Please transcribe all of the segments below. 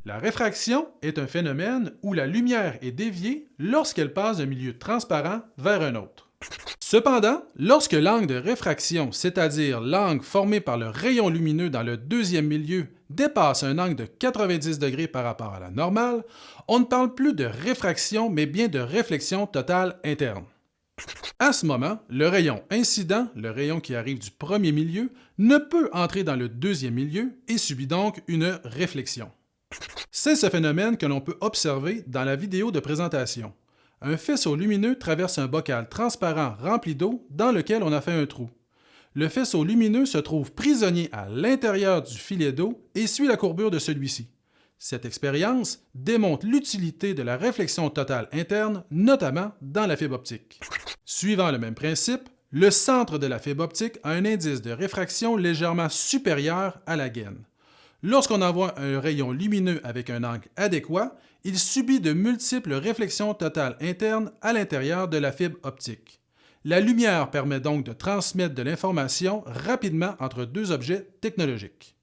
La réfraction est un phénomène où la lumière est déviée lorsqu'elle passe d'un milieu transparent vers un autre. Cependant, lorsque l'angle de réfraction, c'est-à-dire l'angle formé par le rayon lumineux dans le deuxième milieu, dépasse un angle de 90 degrés par rapport à la normale, on ne parle plus de réfraction mais bien de réflexion totale interne. À ce moment, le rayon incident, le rayon qui arrive du premier milieu, ne peut entrer dans le deuxième milieu et subit donc une réflexion. C'est ce phénomène que l'on peut observer dans la vidéo de présentation. Un faisceau lumineux traverse un bocal transparent rempli d'eau dans lequel on a fait un trou. Le faisceau lumineux se trouve prisonnier à l'intérieur du filet d'eau et suit la courbure de celui-ci. Cette expérience démontre l'utilité de la réflexion totale interne, notamment dans la fibre optique. Suivant le même principe, le centre de la fibre optique a un indice de réfraction légèrement supérieur à la gaine. Lorsqu'on envoie un rayon lumineux avec un angle adéquat, il subit de multiples réflexions totales internes à l'intérieur de la fibre optique. La lumière permet donc de transmettre de l'information rapidement entre deux objets technologiques.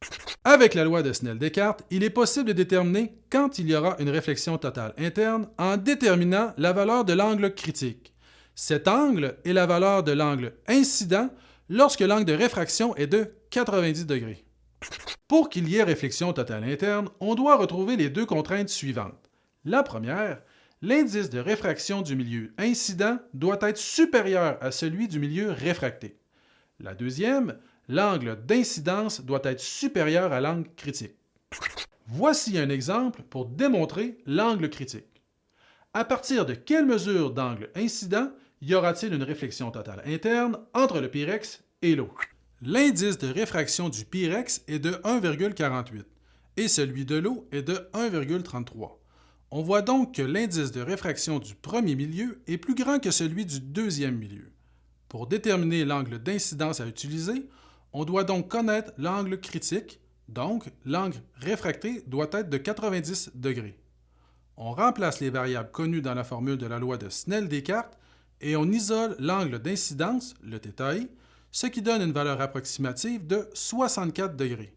Avec la loi de Snell-Descartes, il est possible de déterminer quand il y aura une réflexion totale interne en déterminant la valeur de l'angle critique. Cet angle est la valeur de l'angle incident lorsque l'angle de réfraction est de 90 degrés. Pour qu'il y ait réflexion totale interne, on doit retrouver les deux contraintes suivantes. La première, l'indice de réfraction du milieu incident doit être supérieur à celui du milieu réfracté. La deuxième, l'angle d'incidence doit être supérieur à l'angle critique. Voici un exemple pour démontrer l'angle critique. À partir de quelle mesure d'angle incident y aura-t-il une réflexion totale interne entre le pyrex et l'eau? L'indice de réfraction du pyrex est de 1,48 et celui de l'eau est de 1,33. On voit donc que l'indice de réfraction du premier milieu est plus grand que celui du deuxième milieu. Pour déterminer l'angle d'incidence à utiliser, on doit donc connaître l'angle critique, donc l'angle réfracté doit être de 90 degrés. On remplace les variables connues dans la formule de la loi de Snell-Descartes et on isole l'angle d'incidence, le θi, ce qui donne une valeur approximative de 64 degrés.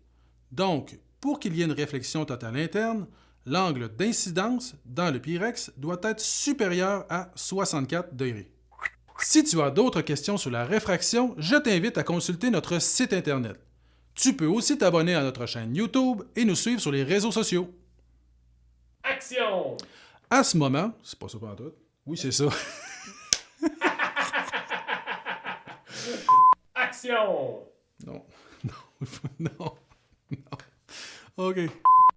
Donc, pour qu'il y ait une réflexion totale interne, l'angle d'incidence dans le pyrex doit être supérieur à 64 degrés. Si tu as d'autres questions sur la réfraction, je t'invite à consulter notre site Internet. Tu peux aussi t'abonner à notre chaîne YouTube et nous suivre sur les réseaux sociaux. Action! À ce moment, c'est pas ça pour tout. Oui, c'est ça. Action! Non, non, non, non. OK.